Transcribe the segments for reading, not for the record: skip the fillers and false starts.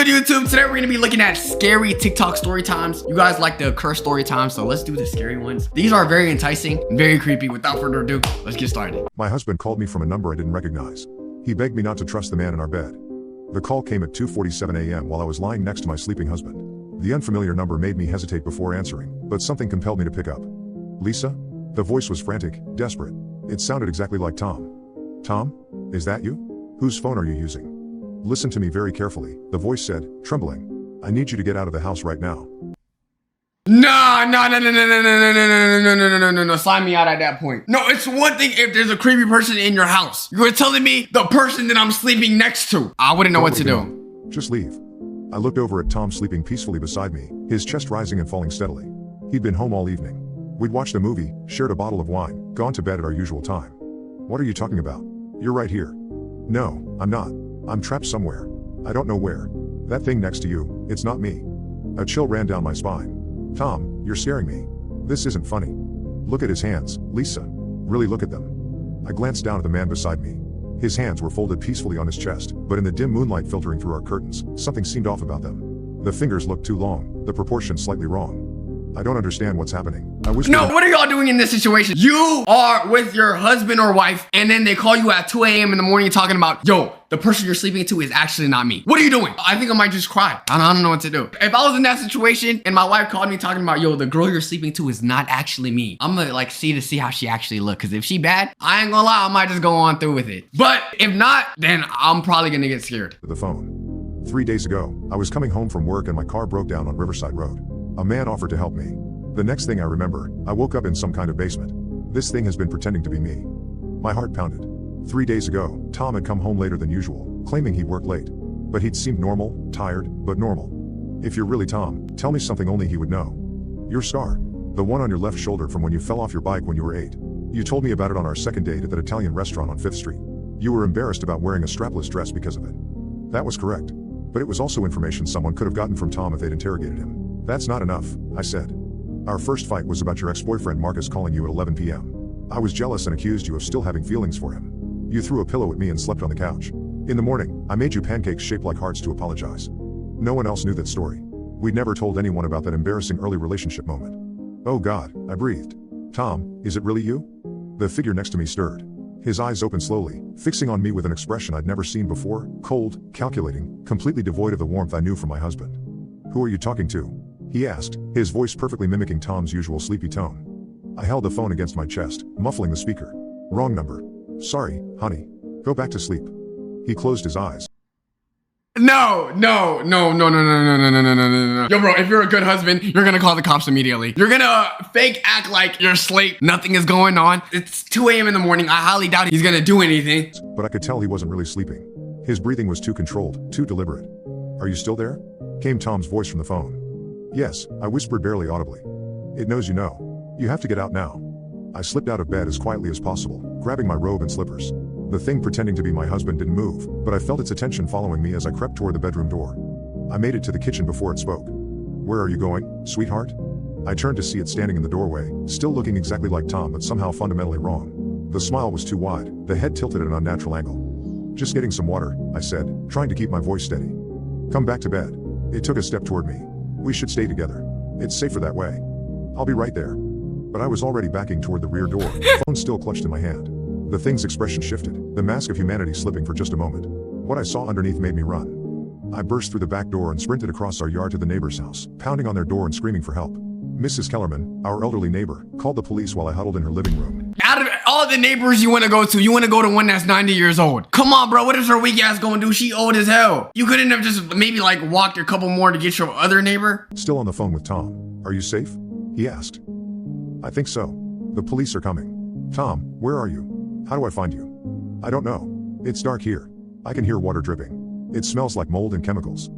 good, YouTube? Today we're gonna be looking at scary TikTok story times. You guys like the cursed story times, so let's do the scary ones. These are very enticing and very creepy. Without further ado, let's get started. My husband called me from a number I didn't recognize. He begged me not to trust the man in our bed. The call came at 2:47 a.m. while I was lying next to my sleeping husband. The unfamiliar number made me hesitate before answering, but something compelled me to pick up. Lisa? The voice was frantic, desperate. It sounded exactly like Tom. Tom? Is that you? Whose phone are you using? Listen to me very carefully, the voice said, trembling. I need you to get out of the house right now. No, sign me out at that point. No, it's one thing if there's a creepy person in your house. You're telling me the person that I'm sleeping next to. I wouldn't know what to do. Just leave. I looked over at Tom sleeping peacefully beside me, his chest rising and falling steadily. He'd been home all evening. We'd watched a movie, shared a bottle of wine, gone to bed at our usual time. What are you talking about? You're right here. No, I'm not. I'm trapped somewhere. I don't know where. That thing next to you, it's not me. A chill ran down my spine. Tom, you're scaring me. This isn't funny. Look at his hands, Lisa. Really look at them. I glanced down at the man beside me. His hands were folded peacefully on his chest, but in the dim moonlight filtering through our curtains, something seemed off about them. The fingers looked too long, the proportions slightly wrong. I don't understand what's happening. I whispered. No, what are y'all doing in this situation? You are with your husband or wife, and then they call you at 2 a.m. in the morning talking about, yo, the person you're sleeping to is actually not me. What are you doing? I think I might just cry. I don't know what to do. If I was in that situation and my wife called me talking about, yo, the girl you're sleeping to is not actually me, I'm gonna see how she actually look. Cause if she bad, I ain't gonna lie, I might just go on through with it. But if not, then I'm probably gonna get scared. The phone. 3 days ago, I was coming home from work and my car broke down on Riverside Road. A man offered to help me. The next thing I remember, I woke up in some kind of basement. This thing has been pretending to be me. My heart pounded. 3 days ago, Tom had come home later than usual, claiming he worked late. But he'd seemed normal, tired, but normal. If you're really Tom, tell me something only he would know. Your scar. The one on your left shoulder from when you fell off your bike when you were 8. You told me about it on our second date at that Italian restaurant on 5th Street. You were embarrassed about wearing a strapless dress because of it. That was correct. But it was also information someone could have gotten from Tom if they'd interrogated him. That's not enough, I said. Our first fight was about your ex-boyfriend Marcus calling you at 11 p.m. I was jealous and accused you of still having feelings for him. You threw a pillow at me and slept on the couch. In the morning, I made you pancakes shaped like hearts to apologize. No one else knew that story. We'd never told anyone about that embarrassing early relationship moment. Oh God, I breathed. Tom, is it really you? The figure next to me stirred. His eyes opened slowly, fixing on me with an expression I'd never seen before, cold, calculating, completely devoid of the warmth I knew from my husband. Who are you talking to? He asked, his voice perfectly mimicking Tom's usual sleepy tone. I held the phone against my chest, muffling the speaker. Wrong number. Sorry, honey. Go back to sleep. He closed his eyes. No. Yo, bro, if you're a good husband, you're gonna call the cops immediately. You're gonna fake act like you're asleep, nothing is going on. It's 2 a.m. in the morning. I highly doubt he's gonna do anything. But I could tell he wasn't really sleeping. His breathing was too controlled, too deliberate. Are you still there? Came Tom's voice from the phone. Yes, I whispered barely audibly. It knows you know. You have to get out now. I slipped out of bed as quietly as possible, grabbing my robe and slippers. The thing pretending to be my husband didn't move, but I felt its attention following me as I crept toward the bedroom door. I made it to the kitchen before it spoke. Where are you going, sweetheart? I turned to see it standing in the doorway, still looking exactly like Tom but somehow fundamentally wrong. The smile was too wide, the head tilted at an unnatural angle. Just getting some water, I said, trying to keep my voice steady. Come back to bed. It took a step toward me. We should stay together. It's safer that way. I'll be right there. But I was already backing toward the rear door, the phone still clutched in my hand. The thing's expression shifted, the mask of humanity slipping for just a moment. What I saw underneath made me run. I burst through the back door and sprinted across our yard to the neighbor's house, pounding on their door and screaming for help. Mrs. Kellerman, our elderly neighbor, called the police while I huddled in her living room. Out of all the neighbors you want to go to one that's 90 years old. Come on, bro. What is her weak ass gonna do? She old as hell. You couldn't have just maybe like walked a couple more to get your other neighbor? Still on the phone with Tom. Are you safe? He asked. I think so. The police are coming. Tom, where are you? How do I find you? I don't know. It's dark here. I can hear water dripping. It smells like mold and chemicals.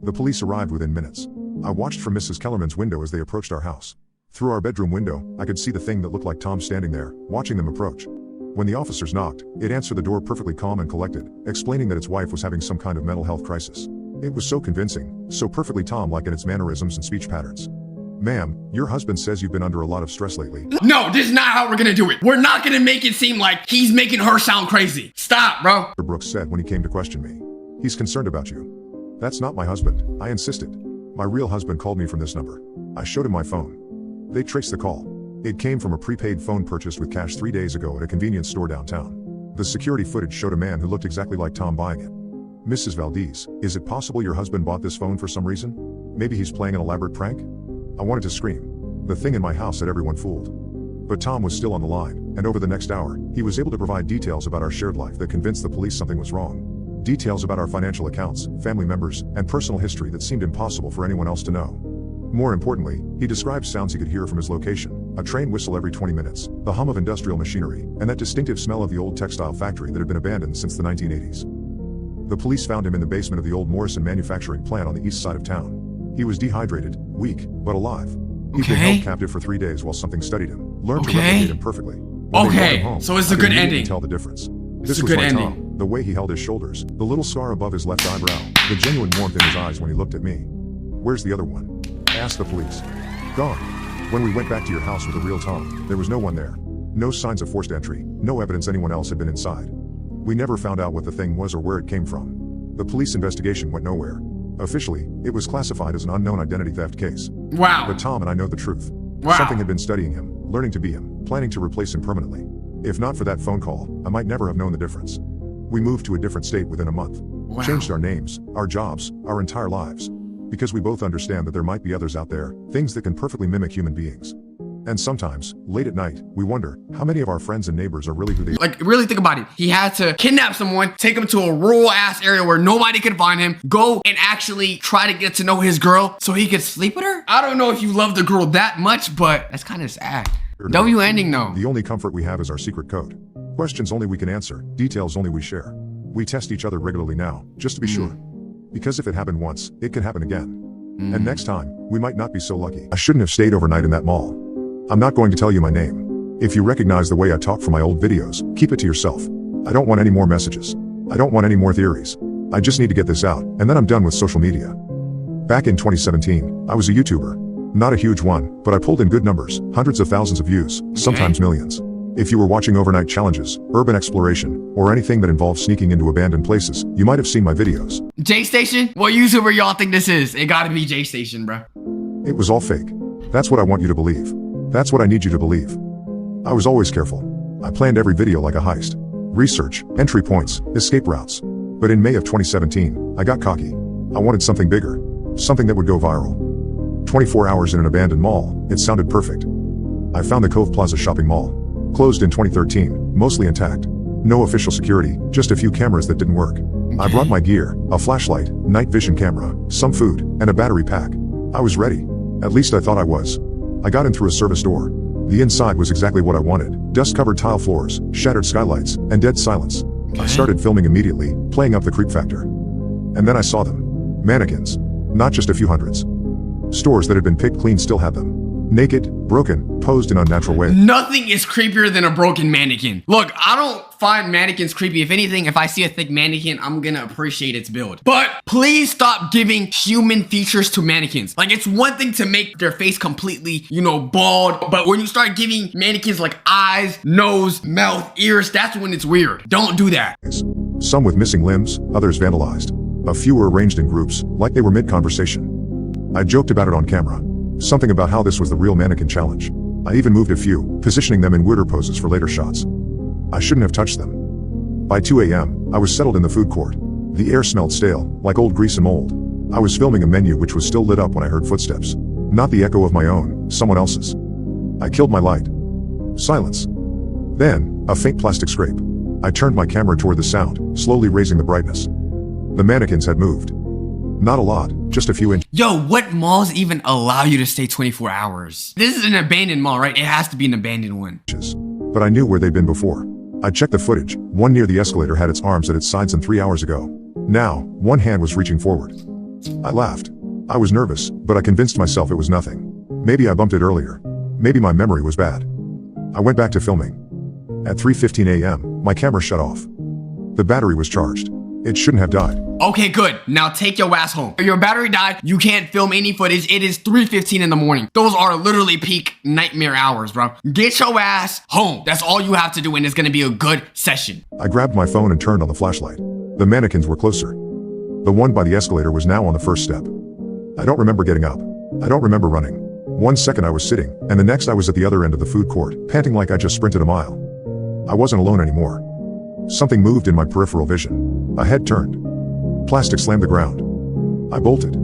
The police arrived within minutes. I watched from Mrs. Kellerman's window as they approached our house. Through our bedroom window, I could see the thing that looked like Tom standing there, watching them approach. When the officers knocked, it answered the door perfectly calm and collected, explaining that its wife was having some kind of mental health crisis. It was so convincing, so perfectly Tom-like in its mannerisms and speech patterns. Ma'am, your husband says you've been under a lot of stress lately. No, this is not how we're gonna do it. We're not gonna make it seem like he's making her sound crazy. Stop, bro. Brooks said when he came to question me. He's concerned about you. That's not my husband, I insisted. My real husband called me from this number. I showed him my phone. They traced the call. It came from a prepaid phone purchased with cash 3 days ago at a convenience store downtown. The security footage showed a man who looked exactly like Tom buying it. Mrs. Valdez, is it possible your husband bought this phone for some reason? Maybe he's playing an elaborate prank? I wanted to scream. The thing in my house had everyone fooled. But Tom was still on the line, and over the next hour, he was able to provide details about our shared life that convinced the police something was wrong. Details about our financial accounts, family members, and personal history that seemed impossible for anyone else to know. More importantly, he described sounds he could hear from his location, a train whistle every 20 minutes, the hum of industrial machinery, and that distinctive smell of the old textile factory that had been abandoned since the 1980s. The police found him in the basement of the old Morrison manufacturing plant on the east side of town. He was dehydrated, weak, but alive. He'd been held captive for 3 days while something studied him, learned to replicate him perfectly. When they brought him home, so it's a I good could ending. Tell the difference. It's This a was good my ending. Tom, the way he held his shoulders, the little scar above his left eyebrow, the genuine warmth in his eyes when he looked at me. Where's the other one? I asked the police. Gone. When we went back to your house with the real Tom, there was no one there. No signs of forced entry, no evidence anyone else had been inside. We never found out what the thing was or where it came from. The police investigation went nowhere. Officially, it was classified as an unknown identity theft case. Wow. But Tom and I know the truth. Wow. Something had been studying him, learning to be him, planning to replace him permanently. If not for that phone call, I might never have known the difference. We moved to a different state within a month. Wow. Changed our names, our jobs, our entire lives. Because we both understand that there might be others out there, things that can perfectly mimic human beings. And sometimes, late at night, we wonder, how many of our friends and neighbors are really who they are? Like, really think about it. He had to kidnap someone, take him to a rural ass area where nobody could find him, go and actually try to get to know his girl so he could sleep with her? I don't know if you love the girl that much, but that's kind of sad. W ending though. The only comfort we have is our secret code. Questions only we can answer, details only we share. We test each other regularly now, just to be sure. Because if it happened once, it can happen again. And next time, we might not be so lucky. I shouldn't have stayed overnight in that mall. I'm not going to tell you my name. If you recognize the way I talk from my old videos, keep it to yourself. I don't want any more messages. I don't want any more theories. I just need to get this out, and then I'm done with social media. Back in 2017, I was a YouTuber. Not a huge one, but I pulled in good numbers, hundreds of thousands of views, sometimes millions. If you were watching overnight challenges, urban exploration, or anything that involved sneaking into abandoned places, you might have seen my videos. J Station? What YouTuber y'all think this is? It gotta be J Station, bro. It was all fake. That's what I want you to believe. That's what I need you to believe. I was always careful. I planned every video like a heist. Research, entry points, escape routes. But in May of 2017, I got cocky. I wanted something bigger. Something that would go viral. 24 hours in an abandoned mall, it sounded perfect. I found the Cove Plaza shopping mall. Closed in 2013, mostly intact. No official security, just a few cameras that didn't work. I brought my gear, a flashlight, night vision camera, some food, and a battery pack. I was ready. At least I thought I was. I got in through a service door. The inside was exactly what I wanted. Dust-covered tile floors, shattered skylights, and dead silence. I started filming immediately, playing up the creep factor. And then I saw them. Mannequins. Not just a few hundreds. Stores that had been picked clean still had them. Naked, broken, posed in unnatural ways. Nothing is creepier than a broken mannequin. Look, I don't find mannequins creepy. If anything, if I see a thick mannequin, I'm gonna appreciate its build. But please stop giving human features to mannequins. Like, it's one thing to make their face completely, bald. But when you start giving mannequins like eyes, nose, mouth, ears, that's when it's weird. Don't do that. Some with missing limbs, others vandalized. A few were arranged in groups, like they were mid-conversation. I joked about it on camera. Something about how this was the real mannequin challenge. I even moved a few, positioning them in weirder poses for later shots. I shouldn't have touched them. By 2 a.m., I was settled in the food court. The air smelled stale, like old grease and mold. I was filming a menu which was still lit up when I heard footsteps. Not the echo of my own, someone else's. I killed my light. Silence. Then, a faint plastic scrape. I turned my camera toward the sound, slowly raising the brightness. The mannequins had moved. Not a lot, just a few inches. Yo, what malls even allow you to stay 24 hours? This is an abandoned mall, right? It has to be an abandoned one. But I knew where they'd been before. I checked the footage. One near the escalator had its arms at its sides and 3 hours ago. Now, one hand was reaching forward. I laughed. I was nervous, but I convinced myself it was nothing. Maybe I bumped it earlier. Maybe my memory was bad. I went back to filming. At 3:15 a.m., my camera shut off. The battery was charged. It shouldn't have died. Okay, good. Now take your ass home. Your battery died. You can't film any footage. It is 3:15 in the morning. Those are literally peak nightmare hours, bro. Get your ass home. That's all you have to do, and it's gonna be a good session. I grabbed my phone and turned on the flashlight. The mannequins were closer. The one by the escalator was now on the first step. I don't remember getting up. I don't remember running. 1 second I was sitting, and the next I was at the other end of the food court, panting like I just sprinted a mile. I wasn't alone anymore. Something moved in my peripheral vision. A head turned. Plastic slammed the ground. I bolted.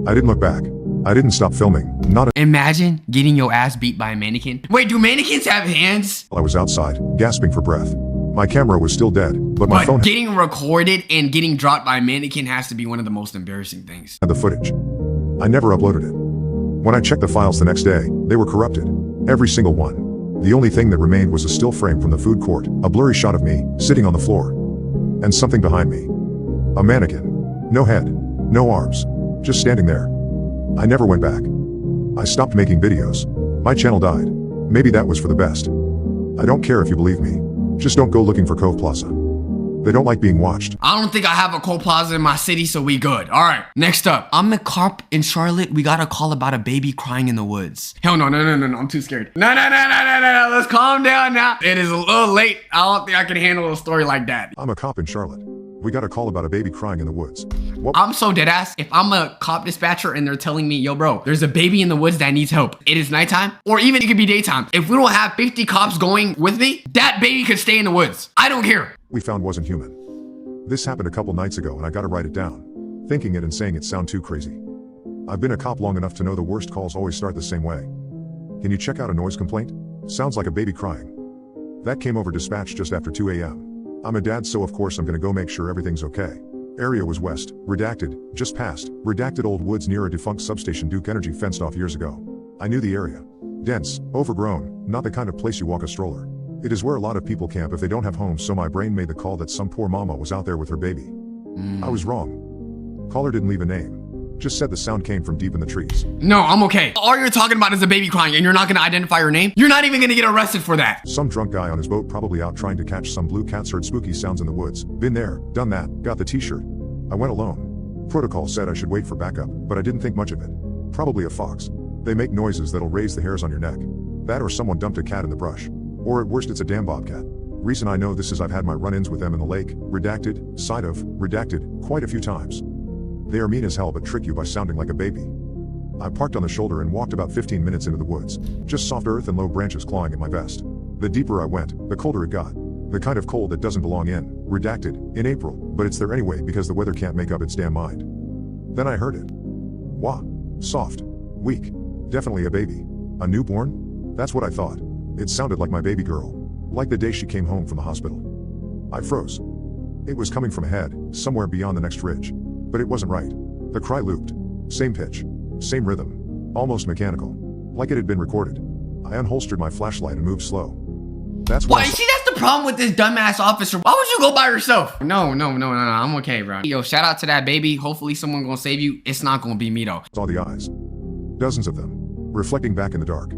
I didn't look back. I didn't stop filming. Imagine getting your ass beat by a mannequin. Wait, do mannequins have hands? I was outside, gasping for breath. My camera was still dead, but my phone getting recorded and getting dropped by a mannequin has to be one of the most embarrassing things. had the footage. I never uploaded it. When I checked the files the next day, they were corrupted. Every single one. The only thing that remained was a still frame from the food court, a blurry shot of me, sitting on the floor. And something behind me. A mannequin. No head. No arms. Just standing there. I never went back. I stopped making videos. My channel died. Maybe that was for the best. I don't care if you believe me. Just don't go looking for Cove Plaza. They don't like being watched. I don't think I have a Cove Plaza in my city, so we good. All right, next up. I'm a cop in Charlotte. We got a call about a baby crying in the woods. Hell no, I'm too scared. No. Let's calm down now. It is a little late. I don't think I can handle a story like that. I'm a cop in Charlotte. We got a call about a baby crying in the woods. What? I'm so deadass. If I'm a cop dispatcher and they're telling me, yo bro, there's a baby in the woods that needs help. It is nighttime, or even it could be daytime. If we don't have 50 cops going with me, that baby could stay in the woods. I don't care. We found wasn't human. This happened a couple nights ago and I gotta write it down. Thinking it and saying it sound too crazy. I've been a cop long enough to know the worst calls always start the same way. Can you check out a noise complaint? Sounds like a baby crying. That came over dispatch just after 2 a.m. I'm a dad, so of course I'm gonna go make sure everything's okay. Area was west, redacted, just past, redacted old woods near a defunct substation Duke Energy fenced off years ago. I knew the area. Dense, overgrown, not the kind of place you walk a stroller. It is where a lot of people camp if they don't have homes, so my brain made the call that some poor mama was out there with her baby. I was wrong. Caller didn't leave a name. Just said the sound came from deep in the trees. No, I'm okay. All you're talking about is a baby crying and you're not gonna identify her name? You're not even gonna get arrested for that. Some drunk guy on his boat probably out trying to catch some blue cats, heard spooky sounds in the woods. Been there, done that, got the t-shirt. I went alone. Protocol said I should wait for backup, but I didn't think much of it. Probably a fox. They make noises that'll raise the hairs on your neck. That or someone dumped a cat in the brush. Or at worst it's a damn bobcat. Reason I know this is I've had my run-ins with them in the lake, redacted, side of, redacted, quite a few times. They are mean as hell but trick you by sounding like a baby. I parked on the shoulder and walked about 15 minutes into the woods. Just soft earth and low branches clawing at my vest. The deeper I went, the colder it got. The kind of cold that doesn't belong in, redacted, in April, but it's there anyway because the weather can't make up its damn mind. Then I heard it. Wah. Soft. Weak. Definitely a baby. A newborn? That's what I thought. It sounded like my baby girl. Like the day she came home from the hospital. I froze. It was coming from ahead, somewhere beyond the next ridge. But it wasn't right. The cry looped. Same pitch. Same rhythm. Almost mechanical. Like it had been recorded. I unholstered my flashlight and moved slow. That's why. See, that's the problem with this dumbass officer. Why would you go by yourself? No, I'm okay, bro. Yo, shout out to that baby. Hopefully someone gonna save you. It's not gonna be me though. Saw the eyes. Dozens of them. Reflecting back in the dark.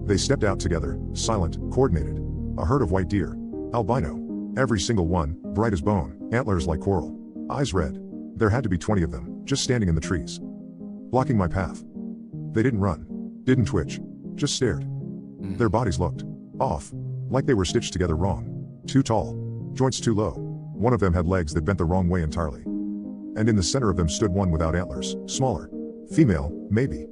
They stepped out together, silent, coordinated. A herd of white deer. Albino. Every single one, bright as bone, antlers like coral. Eyes red. There had to be 20 of them, just standing in the trees. Blocking my path. They didn't run. Didn't twitch. Just stared. Their bodies looked off. Like they were stitched together wrong. Too tall. Joints too low. One of them had legs that bent the wrong way entirely. And in the center of them stood one without antlers. Smaller. Female, maybe.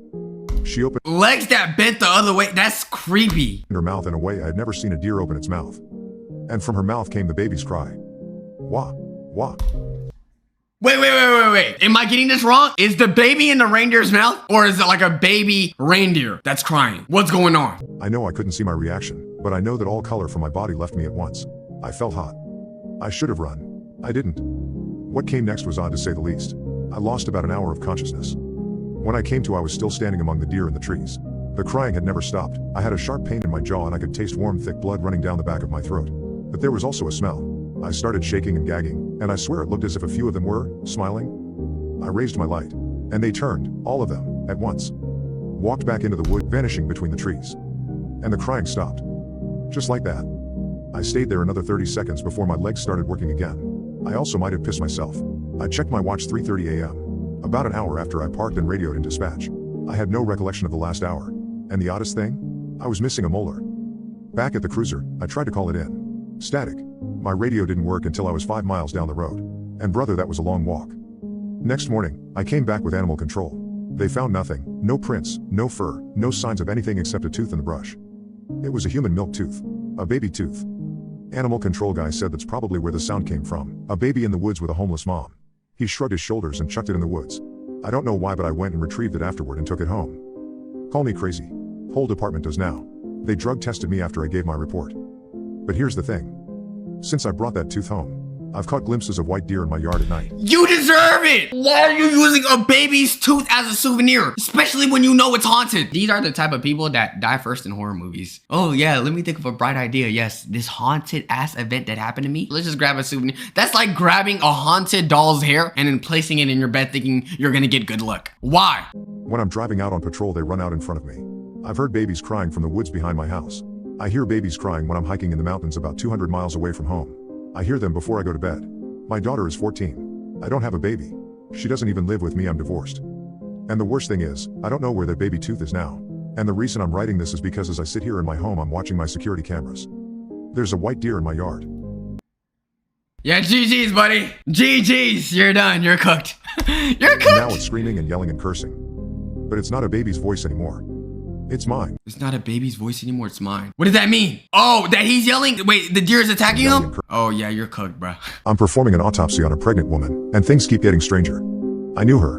She opened legs that bent the other way. That's creepy. Her mouth in a way I had never seen a deer open its mouth. And from her mouth came the baby's cry. Wah. Wah. Wait. Am I getting this wrong? Is the baby in the reindeer's mouth? Or is it like a baby reindeer that's crying? What's going on? I know I couldn't see my reaction, but I know that all color from my body left me at once. I felt hot. I should have run. I didn't. What came next was odd to say the least. I lost about an hour of consciousness. When I came to, I was still standing among the deer in the trees. The crying had never stopped. I had a sharp pain in my jaw and I could taste warm, thick blood running down the back of my throat. But there was also a smell. I started shaking and gagging, and I swear it looked as if a few of them were smiling. I raised my light, and they turned, all of them, at once. Walked back into the wood, vanishing between the trees. And the crying stopped. Just like that. I stayed there another 30 seconds before my legs started working again. I also might have pissed myself. I checked my watch, 3:30 a.m. About an hour after I parked and radioed in dispatch. I had no recollection of the last hour. And the oddest thing? I was missing a molar. Back at the cruiser, I tried to call it in. Static. My radio didn't work until I was 5 miles down the road. And brother, that was a long walk. Next morning, I came back with animal control. They found nothing, no prints, no fur, no signs of anything except a tooth in the brush. It was a human milk tooth. A baby tooth. Animal control guy said that's probably where the sound came from. A baby in the woods with a homeless mom. He shrugged his shoulders and chucked it in the woods. I don't know why, but I went and retrieved it afterward and took it home. Call me crazy. Whole department does now. They drug tested me after I gave my report. But here's the thing. Since I brought that tooth home, I've caught glimpses of white deer in my yard at night. You deserve it! Why are you using a baby's tooth as a souvenir? Especially when you know it's haunted. These are the type of people that die first in horror movies. Oh yeah, let me think of a bright idea. Yes, this haunted ass event that happened to me. Let's just grab a souvenir. That's like grabbing a haunted doll's hair and then placing it in your bed thinking you're gonna get good luck. Why? When I'm driving out on patrol, they run out in front of me. I've heard babies crying from the woods behind my house. I hear babies crying when I'm hiking in the mountains about 200 miles away from home. I hear them before I go to bed. My daughter is 14. I don't have a baby. She doesn't even live with me, I'm divorced. And the worst thing is, I don't know where that baby tooth is now. And the reason I'm writing this is because as I sit here in my home, I'm watching my security cameras. There's a white deer in my yard. Yeah, GG's, buddy. GG's, you're done, you're cooked. You're cooked! And now it's screaming and yelling and cursing. But it's not a baby's voice anymore. It's mine. It's not a baby's voice anymore, it's mine. What does that mean? Oh, that he's yelling? Wait, the deer is attacking him? Oh yeah, you're cooked, bro. I'm performing an autopsy on a pregnant woman, and things keep getting stranger. I knew her.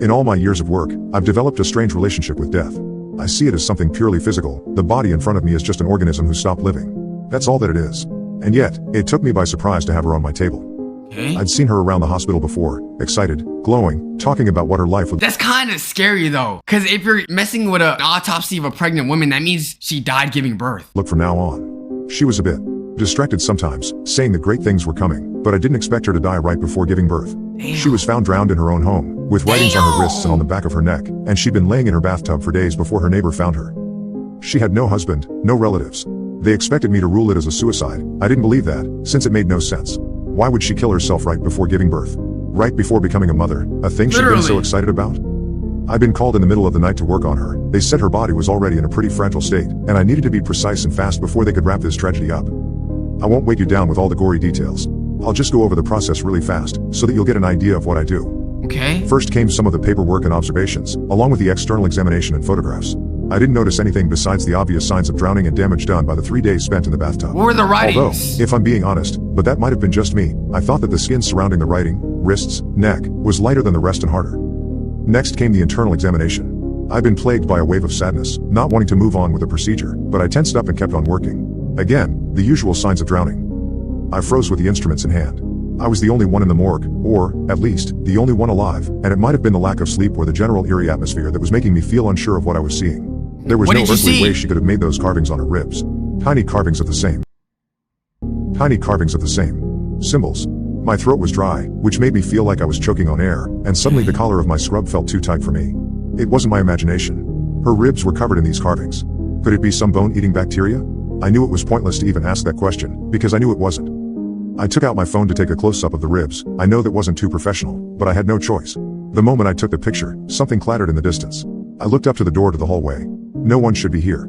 In all my years of work, I've developed a strange relationship with death. I see it as something purely physical. The body in front of me is just an organism who stopped living. That's all that it is. And yet, it took me by surprise to have her on my table. Okay. I'd seen her around the hospital before, excited, glowing, talking about what her life would. That's kind of scary though, because if you're messing with an autopsy of a pregnant woman, that means she died giving birth. Look from now on. She was a bit distracted sometimes, saying that great things were coming, but I didn't expect her to die right before giving birth. Damn. She was found drowned in her own home, with writings on her wrists and on the back of her neck, and she'd been laying in her bathtub for days before her neighbor found her. She had no husband, no relatives. They expected me to rule it as a suicide. I didn't believe that, since it made no sense. Why would she kill herself right before giving birth? Right before becoming a mother, a thing she'd been so excited about? I'd been called in the middle of the night to work on her. They said her body was already in a pretty fragile state, and I needed to be precise and fast before they could wrap this tragedy up. I won't weight you down with all the gory details. I'll just go over the process really fast, so that you'll get an idea of what I do. Okay. First came some of the paperwork and observations, along with the external examination and photographs. I didn't notice anything besides the obvious signs of drowning and damage done by the 3 days spent in the bathtub. What were the writings? Although, if I'm being honest, but that might have been just me, I thought that the skin surrounding the writing, wrists, neck, was lighter than the rest and harder. Next came the internal examination. I've been plagued by a wave of sadness, not wanting to move on with the procedure, but I tensed up and kept on working. Again, the usual signs of drowning. I froze with the instruments in hand. I was the only one in the morgue, or, at least, the only one alive, and it might have been the lack of sleep or the general eerie atmosphere that was making me feel unsure of what I was seeing. There was no earthly way she could have made those carvings on her ribs. Tiny carvings of the same. Tiny carvings of the same symbols. My throat was dry, which made me feel like I was choking on air, and suddenly the collar of my scrub felt too tight for me. It wasn't my imagination. Her ribs were covered in these carvings. Could it be some bone-eating bacteria? I knew it was pointless to even ask that question, because I knew it wasn't. I took out my phone to take a close-up of the ribs. I know that wasn't too professional, but I had no choice. The moment I took the picture, something clattered in the distance. I looked up to the door to the hallway. No one should be here.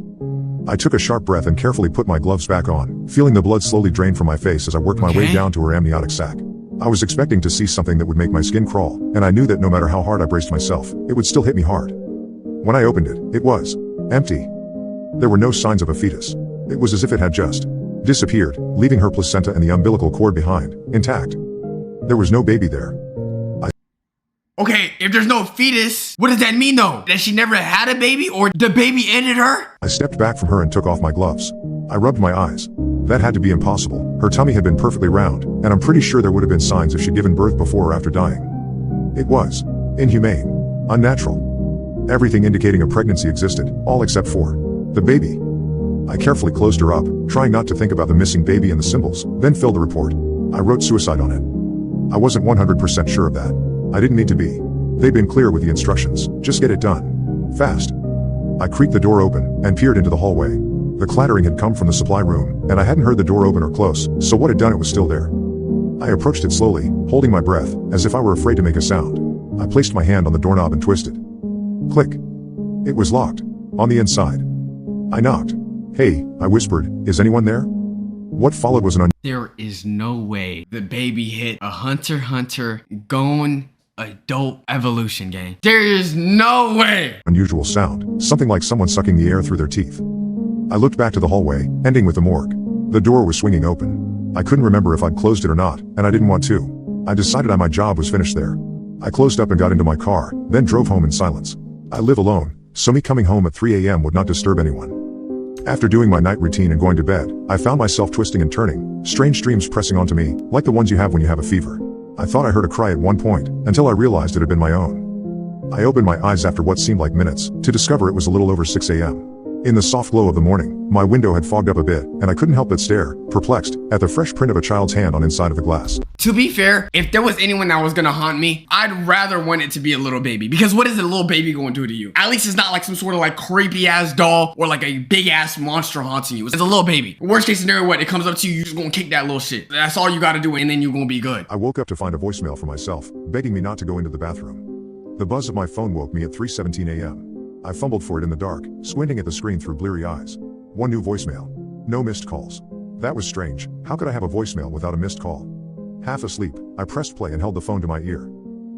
I took a sharp breath and carefully put my gloves back on, feeling the blood slowly drain from my face as I worked my way down to her amniotic sac. I was expecting to see something that would make my skin crawl, and I knew that no matter how hard I braced myself, it would still hit me hard. When I opened it, it was empty. There were no signs of a fetus. It was as if it had just disappeared, leaving her placenta and the umbilical cord behind, intact. There was no baby there. Okay, if there's no fetus, what does that mean though? That she never had a baby, or the baby ended her? I stepped back from her and took off my gloves. I rubbed my eyes. That had to be impossible. Her tummy had been perfectly round, and I'm pretty sure there would have been signs if she'd given birth before or after dying. It was inhumane, unnatural. Everything indicating a pregnancy existed, all except for the baby. I carefully closed her up, trying not to think about the missing baby and the symbols, then filled the report. I wrote suicide on it. I wasn't 100% sure of that. I didn't need to be. They'd been clear with the instructions. Just get it done. Fast. I creaked the door open and peered into the hallway. The clattering had come from the supply room, and I hadn't heard the door open or close, so what had done it was still there. I approached it slowly, holding my breath, as if I were afraid to make a sound. I placed my hand on the doorknob and twisted. Click. It was locked. On the inside. I knocked. Hey, I whispered, is anyone there? What followed was an There is no way the baby hit a Hunter x Hunter going adult evolution, gang. There is no way. Unusual sound, something like someone sucking the air through their teeth. I looked back to the hallway, ending with the morgue. The door was swinging open. I couldn't remember if I'd closed it or not, and I didn't want to. I decided my job was finished there. I closed up and got into my car, then drove home in silence. I live alone, so me coming home at 3 a.m. would not disturb anyone. After doing my night routine and going to bed, I found myself twisting and turning, strange dreams pressing onto me, like the ones you have when you have a fever. I thought I heard a cry at one point, until I realized it had been my own. I opened my eyes after what seemed like minutes, to discover it was a little over 6 a.m. In the soft glow of the morning, my window had fogged up a bit, and I couldn't help but stare, perplexed, at the fresh print of a child's hand on inside of the glass. To be fair, if there was anyone that was gonna haunt me, I'd rather want it to be a little baby. Because what is a little baby going to do to you? At least it's not like some sort of like creepy ass doll or like a big ass monster haunting you. It's a little baby. Worst case scenario, what? It comes up to you, you're just gonna kick that little shit. That's all you gotta do, and then you're gonna be good. I woke up to find a voicemail from myself, begging me not to go into the bathroom. The buzz of my phone woke me at 3:17 a.m. I fumbled for it in the dark, squinting at the screen through bleary eyes. One new voicemail. No missed calls. That was strange. How could I have a voicemail without a missed call? Half asleep, I pressed play and held the phone to my ear.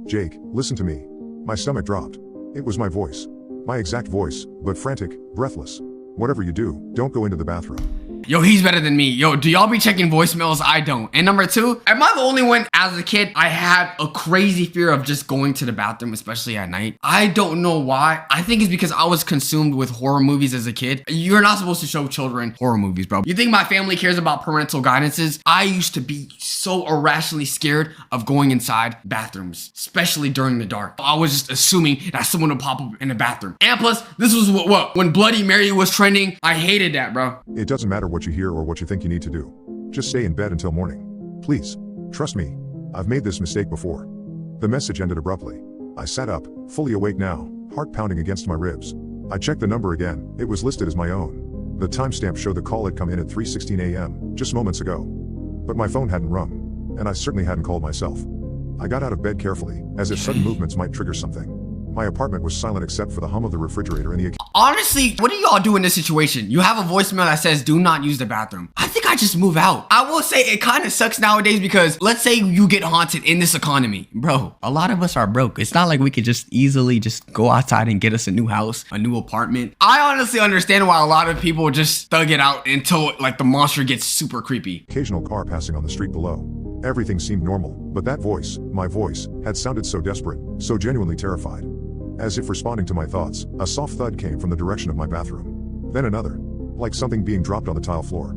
Jake, listen to me. My stomach dropped. It was my voice. My exact voice, but frantic, breathless. Whatever you do, don't go into the bathroom. Yo, he's better than me. Yo, do y'all be checking voicemails? I don't. And number two, am I the only one? As a kid, I had a crazy fear of just going to the bathroom, especially at night. I don't know why. I think it's because I was consumed with horror movies as a kid. You're not supposed to show children horror movies, bro. You think my family cares about parental guidances? I used to be so irrationally scared of going inside bathrooms, especially during the dark. I was just assuming that someone would pop up in the bathroom. And plus, this was what? When Bloody Mary was trending, I hated that, bro. It doesn't matter what you hear or what you think you need to do. Just stay in bed until morning. Please. Trust me. I've made this mistake before. The message ended abruptly. I sat up, fully awake now, heart pounding against my ribs. I checked the number again. It was listed as my own. The timestamp showed the call had come in at 3:16 a.m., just moments ago. But my phone hadn't rung, and I certainly hadn't called myself. I got out of bed carefully, as if sudden movements might trigger something. My apartment was silent except for the hum of the refrigerator and the... Honestly, what do y'all do in this situation? You have a voicemail that says, do not use the bathroom. I think I just move out. I will say it kind of sucks nowadays because let's say you get haunted in this economy. Bro, a lot of us are broke. It's not like we could just easily just go outside and get us a new house, a new apartment. I honestly understand why a lot of people just thug it out until like the monster gets super creepy. Occasional car passing on the street below. Everything seemed normal, but that voice, my voice, had sounded so desperate, so genuinely terrified. As if responding to my thoughts, a soft thud came from the direction of my bathroom. Then another, like something being dropped on the tile floor.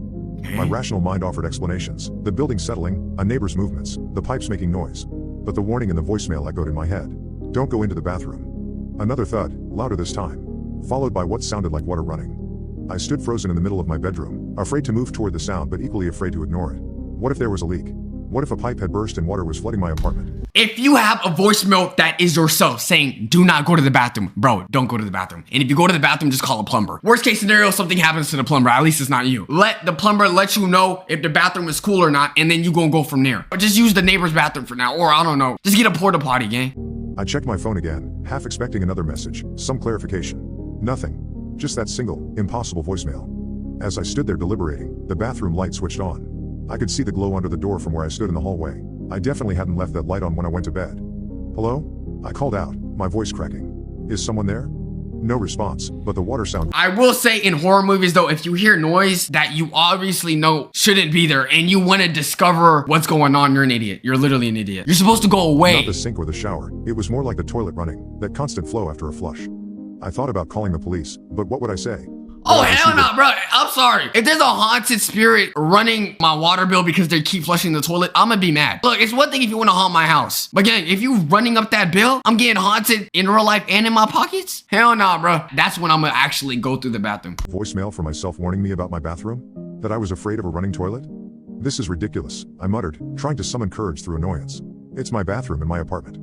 My rational mind offered explanations, the building settling, a neighbor's movements, the pipes making noise. But the warning in the voicemail echoed in my head. Don't go into the bathroom. Another thud, louder this time, followed by what sounded like water running. I stood frozen in the middle of my bedroom, afraid to move toward the sound but equally afraid to ignore it. What if there was a leak? What if a pipe had burst and water was flooding my apartment? If you have a voicemail that is yourself saying, do not go to the bathroom, bro, don't go to the bathroom. And if you go to the bathroom, just call a plumber. Worst case scenario, something happens to the plumber. At least it's not you. Let the plumber let you know if the bathroom is cool or not, and then you gonna go from there. Or just use the neighbor's bathroom for now, or I don't know. Just get a porta potty, gang. I checked my phone again, half expecting another message, some clarification. Nothing. Just that single, impossible voicemail. As I stood there deliberating, the bathroom light switched on. I could see the glow under the door from where I stood in the hallway. I definitely hadn't left that light on when I went to bed. Hello? I called out, my voice cracking. Is someone there? No response, but the water sound. I will say in horror movies though, if you hear noise that you obviously know shouldn't be there and you want to discover what's going on, you're an idiot. You're literally an idiot. You're supposed to go away. Not the sink or the shower. It was more like the toilet running, that constant flow after a flush. I thought about calling the police, but what would I say? Oh, hell no, bro. I'm sorry. If there's a haunted spirit running my water bill because they keep flushing the toilet, I'm gonna be mad. Look, it's one thing if you want to haunt my house. But again, if you running up that bill, I'm getting haunted in real life and in my pockets? Hell no, bro. That's when I'm gonna actually go through the bathroom. Voicemail for myself warning me about my bathroom? That I was afraid of a running toilet? This is ridiculous, I muttered, trying to summon courage through annoyance. It's my bathroom in my apartment.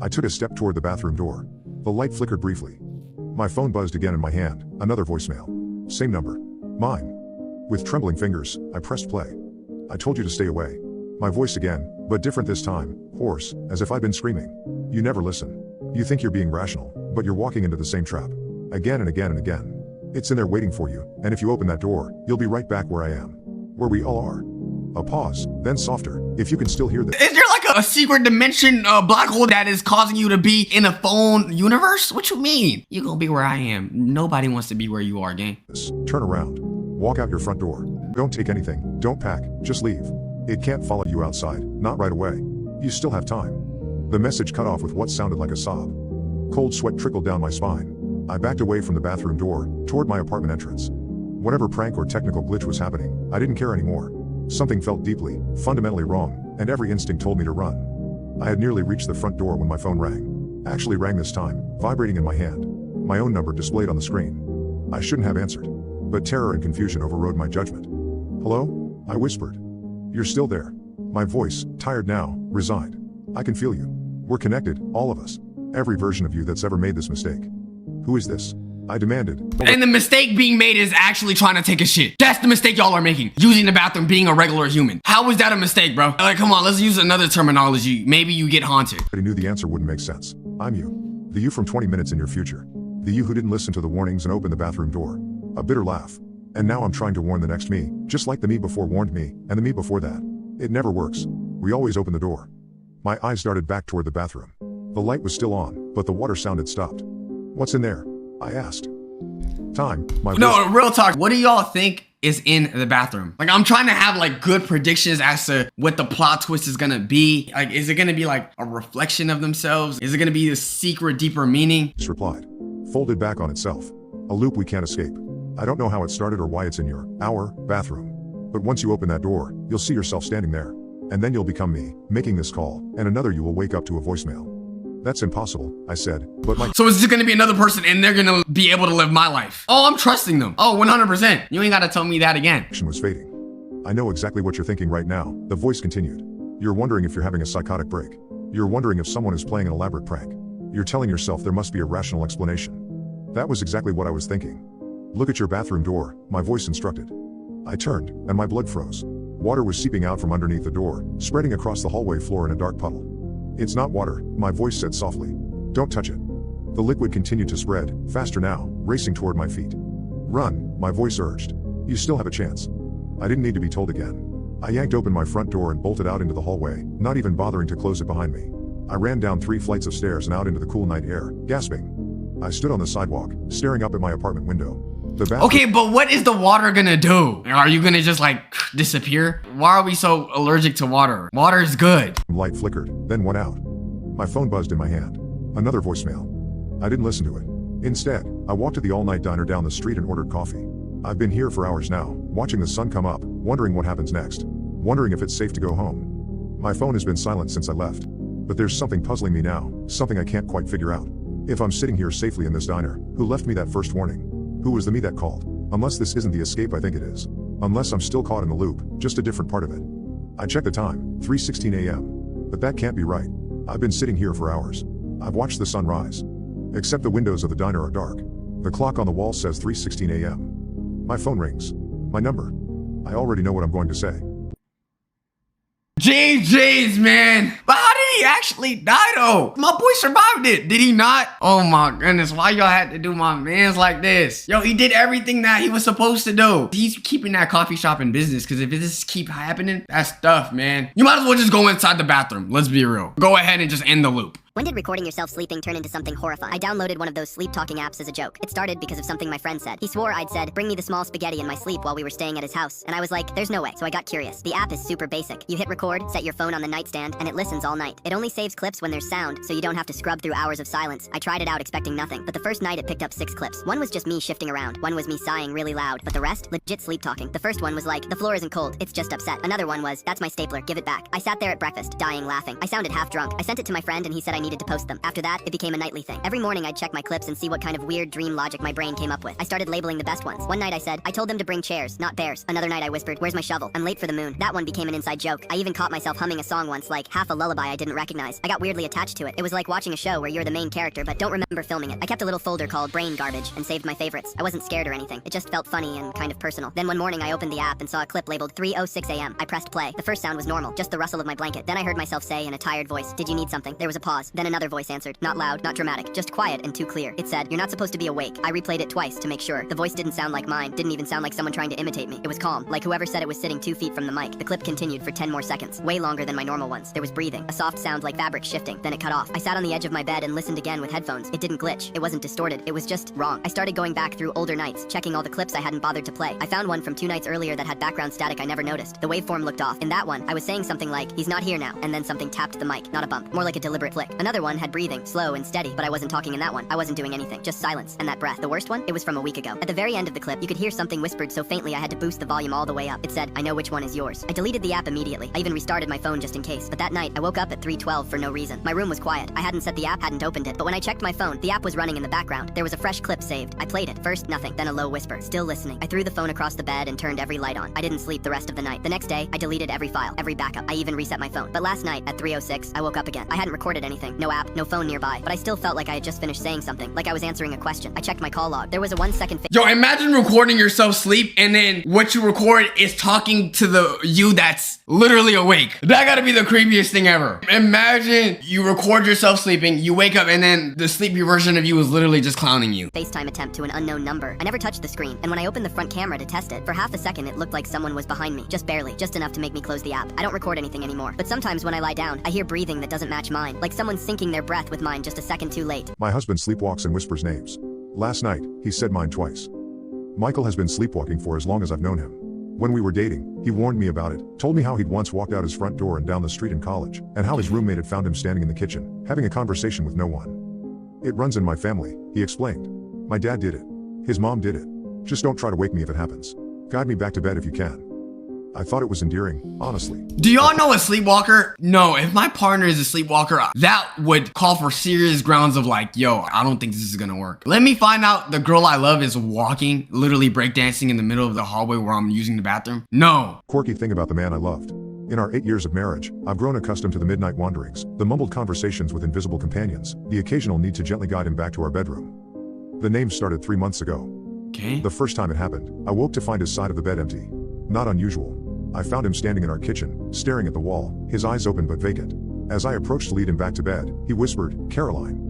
I took a step toward the bathroom door. The light flickered briefly. My phone buzzed again in my hand, another voicemail. Same number. Mine. With trembling fingers, I pressed play. I told you to stay away. My voice again, but different this time, hoarse, as if I'd been screaming. You never listen. You think you're being rational, but you're walking into the same trap. Again and again and again. It's in there waiting for you, and if you open that door, you'll be right back where I am. Where we all are. A pause, then softer. If you can still hear this. Is there like a secret dimension black hole that is causing you to be in a phone universe? What you mean? You gonna be where I am. Nobody wants to be where you are, gang. Turn around. Walk out your front door. Don't take anything. Don't pack. Just leave. It can't follow you outside. Not right away. You still have time. The message cut off with what sounded like a sob. Cold sweat trickled down my spine. I backed away from the bathroom door, toward my apartment entrance. Whatever prank or technical glitch was happening, I didn't care anymore. Something felt deeply, fundamentally wrong, and every instinct told me to run. I had nearly reached the front door when my phone rang. Actually rang this time, vibrating in my hand. My own number displayed on the screen. I shouldn't have answered, but terror and confusion overrode my judgment. Hello? I whispered. You're still there. My voice, tired now, resigned. I can feel you. We're connected, all of us. Every version of you that's ever made this mistake. Who is this? I demanded. And the mistake being made is actually trying to take a shit. That's the mistake y'all are making. Using the bathroom, being a regular human. How is that a mistake, bro? Like, come on, let's use another terminology. Maybe you get haunted. I knew the answer wouldn't make sense. I'm you. The you from 20 minutes in your future. The you who didn't listen to the warnings and open the bathroom door. A bitter laugh. And now I'm trying to warn the next me, just like the me before warned me, and the me before that. It never works. We always open the door. My eyes darted back toward the bathroom. The light was still on, but the water sound had stopped. What's in there? I asked. Time. No, real talk. What do y'all think is in the bathroom? Like, I'm trying to have like good predictions as to what the plot twist is gonna be. Like, is it gonna be like a reflection of themselves? Is it gonna be a secret, deeper meaning? Voice replied. Folded back on itself. A loop we can't escape. I don't know how it started or why it's in our bathroom. But once you open that door, you'll see yourself standing there. And then you'll become me, making this call, and another you will wake up to a voicemail. That's impossible, I said, but my— So it's just gonna be another person and they're gonna be able to live my life. Oh, I'm trusting them. Oh, 100%. You ain't gotta tell me that again. Action was fading. I know exactly what you're thinking right now, the voice continued. You're wondering if you're having a psychotic break. You're wondering if someone is playing an elaborate prank. You're telling yourself there must be a rational explanation. That was exactly what I was thinking. Look at your bathroom door, my voice instructed. I turned, and my blood froze. Water was seeping out from underneath the door, spreading across the hallway floor in a dark puddle. It's not water, my voice said softly. Don't touch it. The liquid continued to spread, faster now, racing toward my feet. Run, my voice urged. You still have a chance. I didn't need to be told again. I yanked open my front door and bolted out into the hallway, not even bothering to close it behind me. I ran down 3 flights of stairs and out into the cool night air, gasping. I stood on the sidewalk, staring up at my apartment window. Okay, but what is the water gonna do? Are you gonna just like disappear? Why are we so allergic to water? Water is good. Light flickered, then went out. My phone buzzed in my hand. Another voicemail. I didn't listen to it. Instead, I walked to the all-night diner down the street and ordered coffee. I've been here for hours now, watching the sun come up, wondering what happens next. Wondering if it's safe to go home. My phone has been silent since I left. But there's something puzzling me now, something I can't quite figure out. If I'm sitting here safely in this diner, who left me that first warning? Who was the me that called? Unless this isn't the escape I think it is. Unless I'm still caught in the loop, just a different part of it. I checked the time, 3:16 a.m. But that can't be right. I've been sitting here for hours. I've watched the sun rise. Except the windows of the diner are dark. The clock on the wall says 3:16 a.m. My phone rings. My number. I already know what I'm going to say. JJ's, man. But how did he actually die though? My boy survived it. Did he not? Oh my goodness. Why y'all had to do my mans like this? Yo, he did everything that he was supposed to do. He's keeping that coffee shop in business because if this keep happening, that's tough, man. You might as well just go inside the bathroom. Let's be real. Go ahead and just end the loop. When did recording yourself sleeping turn into something horrifying? I downloaded one of those sleep-talking apps as a joke. It started because of something my friend said. He swore I'd said, bring me the small spaghetti in my sleep while we were staying at his house. And I was like, there's no way. So I got curious. The app is super basic. You hit record, set your phone on the nightstand, and it listens all night. It only saves clips when there's sound, so you don't have to scrub through hours of silence. I tried it out expecting nothing, but the first night it picked up 6 clips. One was just me shifting around. One was me sighing really loud, but the rest, legit sleep-talking. The first one was like, the floor isn't cold, it's just upset. Another one was, that's my stapler, give it back. I sat there at breakfast, dying laughing. I sounded half drunk. I sent it to my friend and he said I needed to post them. After that, it became a nightly thing. Every morning I'd check my clips and see what kind of weird dream logic my brain came up with. I started labeling the best ones. One night I said, I told them to bring chairs, not bears. Another night I whispered, where's my shovel? I'm late for the moon. That one became an inside joke. I even caught myself humming a song once, like half a lullaby I didn't recognize. I got weirdly attached to it. It was like watching a show where you're the main character but don't remember filming it. I kept a little folder called Brain Garbage and saved my favorites. I wasn't scared or anything. It just felt funny and kind of personal. Then one morning I opened the app and saw a clip labeled 3:06 a.m. I pressed play. The first sound was normal, just the rustle of my blanket. Then I heard myself say in a tired voice, did you need something? There was a pause. Then another voice answered. Not loud, not dramatic, just quiet and too clear. It said, "You're not supposed to be awake." I replayed it twice to make sure. The voice didn't sound like mine, didn't even sound like someone trying to imitate me. It was calm, like whoever said it was sitting 2 feet from the mic. The clip continued for 10 more seconds, way longer than my normal ones. There was breathing, a soft sound like fabric shifting, then it cut off. I sat on the edge of my bed and listened again with headphones. It didn't glitch, it wasn't distorted, it was just wrong. I started going back through older nights, checking all the clips I hadn't bothered to play. I found one from 2 nights earlier that had background static I never noticed. The waveform looked off. In that one, I was saying something like, "He's not here now," and then something tapped the mic, not a bump, more like a deliberate flick. Another one had breathing, slow and steady, but I wasn't talking in that one. I wasn't doing anything, just silence, and that breath. The worst one? It was from a week ago. At the very end of the clip, you could hear something whispered so faintly I had to boost the volume all the way up. It said, "I know which one is yours." I deleted the app immediately. I even restarted my phone just in case. But that night, I woke up at 3:12 for no reason. My room was quiet. I hadn't set the app, hadn't opened it, but when I checked my phone, the app was running in the background. There was a fresh clip saved. I played it. First, nothing, then a low whisper. Still listening. I threw the phone across the bed and turned every light on. I didn't sleep the rest of the night. The next day, I deleted every file, every backup. I even reset my phone. But last night, at 3:06, I woke up again. I hadn't recorded anything. No app, no phone nearby, but I still felt like I had just finished saying something, like I was answering a question. I checked my call log. There was a 1-second Yo, imagine recording yourself sleep and then what you record is talking to the you that's literally awake. That gotta be the creepiest thing ever. Imagine you record yourself sleeping, you wake up and then the sleepy version of you is literally just clowning you. FaceTime attempt to an unknown number. I never touched the screen, and when I opened the front camera to test it, for half a second it looked like someone was behind me. Just barely, just enough to make me close the app. I don't record anything anymore, but sometimes when I lie down, I hear breathing that doesn't match mine, like someone syncing their breath with mine just a second too late. My husband sleepwalks and whispers names. Last night, he said mine twice. Michael has been sleepwalking for as long as I've known him. When we were dating, he warned me about it, told me how he'd once walked out his front door and down the street in college, and how his roommate had found him standing in the kitchen, having a conversation with no one. It runs in my family, he explained. My dad did it. His mom did it. Just don't try to wake me if it happens. Guide me back to bed if you can. I thought it was endearing, honestly. Do y'all know a sleepwalker? No, if my partner is a sleepwalker, that would call for serious grounds of like, yo, I don't think this is gonna work. Let me find out the girl I love is walking, literally breakdancing in the middle of the hallway where I'm using the bathroom. No. Quirky thing about the man I loved. In our 8 years of marriage, I've grown accustomed to the midnight wanderings, the mumbled conversations with invisible companions, the occasional need to gently guide him back to our bedroom. The name started 3 months ago. Okay. The first time it happened, I woke to find his side of the bed empty. Not unusual. I found him standing in our kitchen, staring at the wall, his eyes open but vacant. As I approached to lead him back to bed, he whispered, "Caroline."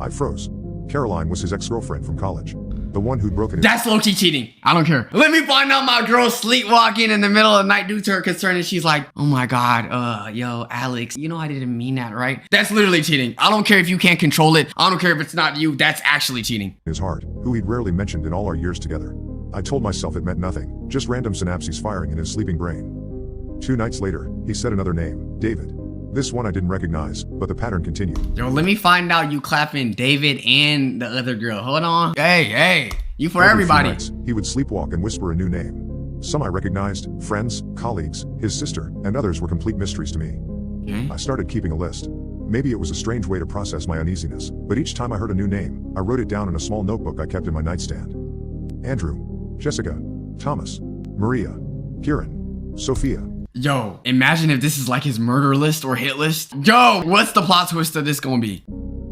I froze. Caroline was his ex-girlfriend from college. The one who'd broken his— That's low-key cheating. I don't care. Let me find out my girl sleepwalking in the middle of the night due to her concern and she's like, "Oh my God, yo, Alex, you know I didn't mean that, right?" That's literally cheating. I don't care if you can't control it. I don't care if it's not you. That's actually cheating. his heart, who he'd rarely mentioned in all our years together. I told myself it meant nothing, just random synapses firing in his sleeping brain. 2 nights later, he said another name, David. This one I didn't recognize, but the pattern continued. Yo, let me find out you clapping David and the other girl. Hold on. Hey, you for everybody. Every few nights, he would sleepwalk and whisper a new name. Some I recognized, friends, colleagues, his sister, and others were complete mysteries to me. Okay. I started keeping a list. Maybe it was a strange way to process my uneasiness, but each time I heard a new name, I wrote it down in a small notebook I kept in my nightstand. Andrew, Jessica, Thomas, Maria, Kieran, Sophia. Yo, imagine if this is like his murder list or hit list. Yo, what's the plot twist of this gonna be?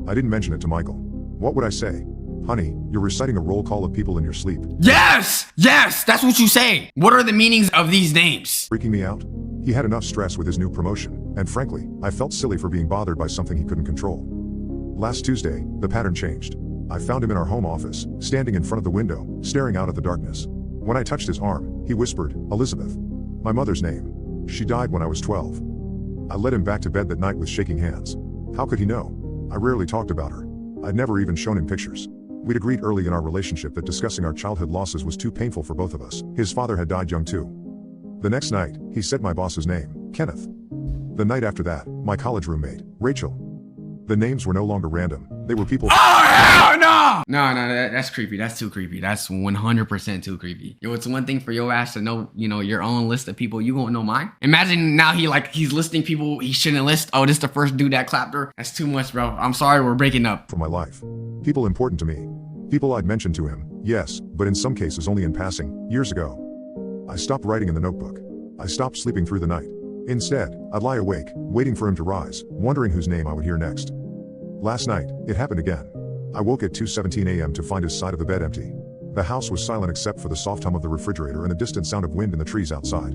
I didn't mention it to Michael. What would I say? Honey, you're reciting a roll call of people in your sleep. Yes, that's what you say. What are the meanings of these names? Freaking me out? He had enough stress with his new promotion, and frankly, I felt silly for being bothered by something he couldn't control. Last Tuesday, the pattern changed. I found him in our home office, standing in front of the window, staring out at the darkness. When I touched his arm, he whispered, "Elizabeth." My mother's name. She died when I was 12. I led him back to bed that night with shaking hands. How could he know? I rarely talked about her. I'd never even shown him pictures. We'd agreed early in our relationship that discussing our childhood losses was too painful for both of us. His father had died young too. The next night, he said my boss's name, Kenneth. The night after that, my college roommate, Rachel. The names were no longer random. They were people— Oh, hell no! No, that's creepy. That's too creepy. That's 100% too creepy. Yo, it's one thing for your ass to know, your own list of people. You won't know mine. Imagine now he's listing people he shouldn't list. Oh, this is the first dude that clapped her. That's too much, bro. I'm sorry, we're breaking up. For my life. People important to me. People I'd mentioned to him, yes, but in some cases only in passing, years ago. I stopped writing in the notebook. I stopped sleeping through the night. Instead, I'd lie awake, waiting for him to rise, wondering whose name I would hear next. Last night, it happened again. I woke at 2:17 a.m. to find his side of the bed empty. The house was silent except for the soft hum of the refrigerator and the distant sound of wind in the trees outside.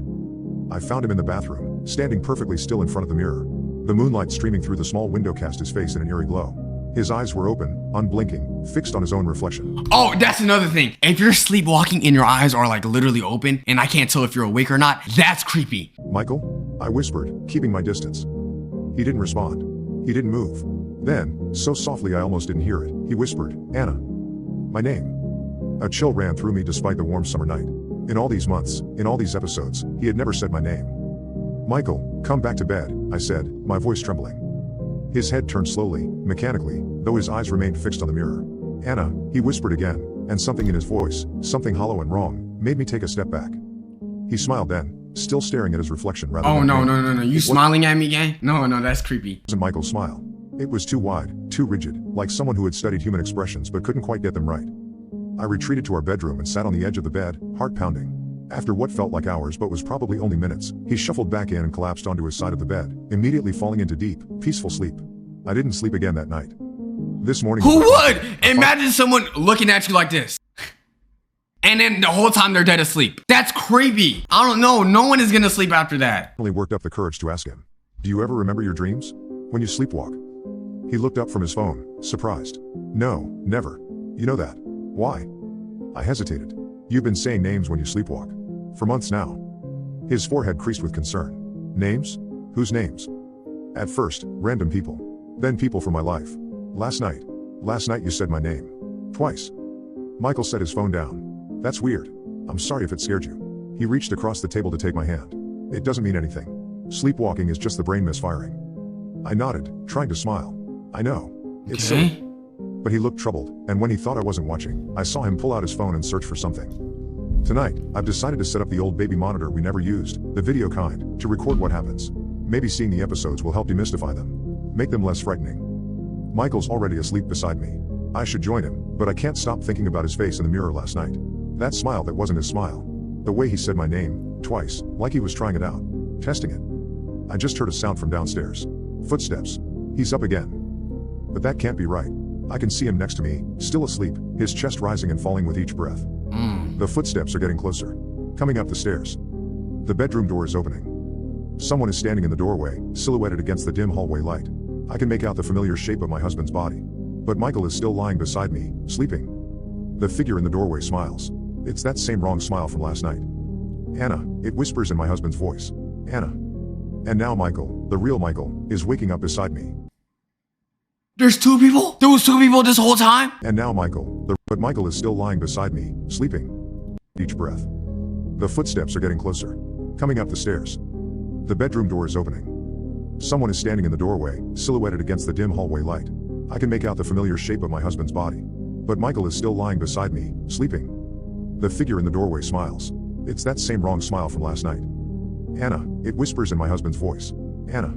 I found him in the bathroom, standing perfectly still in front of the mirror. The moonlight streaming through the small window cast his face in an eerie glow. His eyes were open, unblinking, fixed on his own reflection. Oh, that's another thing. If you're sleepwalking and your eyes are like literally open and I can't tell if you're awake or not, that's creepy. Michael? I whispered, keeping my distance. He didn't respond. He didn't move. Then, so softly I almost didn't hear it, he whispered, Anna. My name. A chill ran through me despite the warm summer night. In all these months, in all these episodes, he had never said my name. Michael, come back to bed, I said, my voice trembling. His head turned slowly, mechanically, though his eyes remained fixed on the mirror. Anna, he whispered again, and something in his voice, something hollow and wrong, made me take a step back. He smiled then, still staring at his reflection rather Oh, than no. You smiling at me, gang? No, that's creepy. It wasn't Michael's smile. It was too wide, too rigid, like someone who had studied human expressions but couldn't quite get them right. I retreated to our bedroom and sat on the edge of the bed, heart pounding. After what felt like hours but was probably only minutes, he shuffled back in and collapsed onto his side of the bed, immediately falling into deep, peaceful sleep. I didn't sleep again that night. This morning— Who would? Imagine someone looking at you like this. And then the whole time they're dead asleep. That's creepy. I don't know. No one is gonna sleep after that. I worked up the courage to ask him, do you ever remember your dreams? When you sleepwalk? He looked up from his phone, surprised. No, never. You know that. Why? I hesitated. You've been saying names when you sleepwalk. For months now. His forehead creased with concern. Names? Whose names? At first, random people. Then people from my life. Last night you said my name. Twice. Michael set his phone down. That's weird. I'm sorry if it scared you. He reached across the table to take my hand. It doesn't mean anything. Sleepwalking is just the brain misfiring. I nodded, trying to smile. I know. It's silly. But he looked troubled, and when he thought I wasn't watching, I saw him pull out his phone and search for something. Tonight, I've decided to set up the old baby monitor we never used, the video kind, to record what happens. Maybe seeing the episodes will help demystify them. Make them less frightening. Michael's already asleep beside me. I should join him, but I can't stop thinking about his face in the mirror last night. That smile that wasn't his smile. The way he said my name, twice, like he was trying it out. Testing it. I just heard a sound from downstairs. Footsteps. He's up again. But that can't be right. I can see him next to me, still asleep, his chest rising and falling with each breath. The footsteps are getting closer. Coming up the stairs. The bedroom door is opening. Someone is standing in the doorway, silhouetted against the dim hallway light. I can make out the familiar shape of my husband's body. But Michael is still lying beside me, sleeping. The figure in the doorway smiles. It's that same wrong smile from last night. Anna, it whispers in my husband's voice. Anna. And now Michael, the real Michael, is waking up beside me. There's two people? There was two people this whole time? And now Michael, but Michael is still lying beside me, sleeping. Each breath. The footsteps are getting closer. Coming up the stairs. The bedroom door is opening. Someone is standing in the doorway, silhouetted against the dim hallway light. I can make out the familiar shape of my husband's body. But Michael is still lying beside me, sleeping. The figure in the doorway smiles. It's that same wrong smile from last night. Anna, it whispers in my husband's voice. Anna.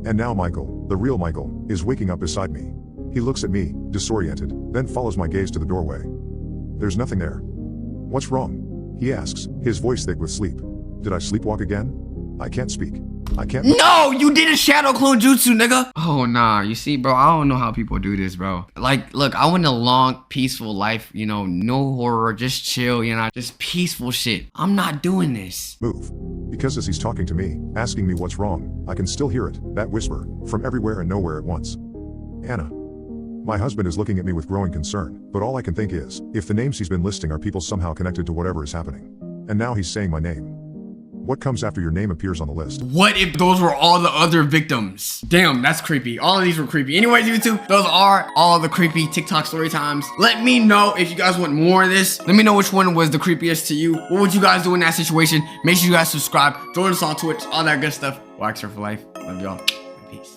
And now Michael, the real Michael, is waking up beside me. He looks at me, disoriented, then follows my gaze to the doorway. There's nothing there. What's wrong? He asks, his voice thick with sleep. Did I sleepwalk again? I can't speak. I can't— No, you did a shadow clone jutsu, nigga. Oh, nah, you see, bro, I don't know how people do this, bro. Like, look, I want a long, peaceful life, you know, no horror, just chill, you know, just peaceful shit. I'm not doing this. Move. Because as he's talking to me, asking me what's wrong, I can still hear it, that whisper, from everywhere and nowhere at once. Anna. My husband is looking at me with growing concern, but all I can think is, if the names he's been listing are people somehow connected to whatever is happening. And now he's saying my name. What comes after your name appears on the list? What if those were all the other victims? Damn, that's creepy. All of these were creepy. Anyways, YouTube, those are all the creepy TikTok story times. Let me know if you guys want more of this. Let me know which one was the creepiest to you. What would you guys do in that situation? Make sure you guys subscribe. Join us on Twitch, all that good stuff. Wax for life. Love y'all. Peace.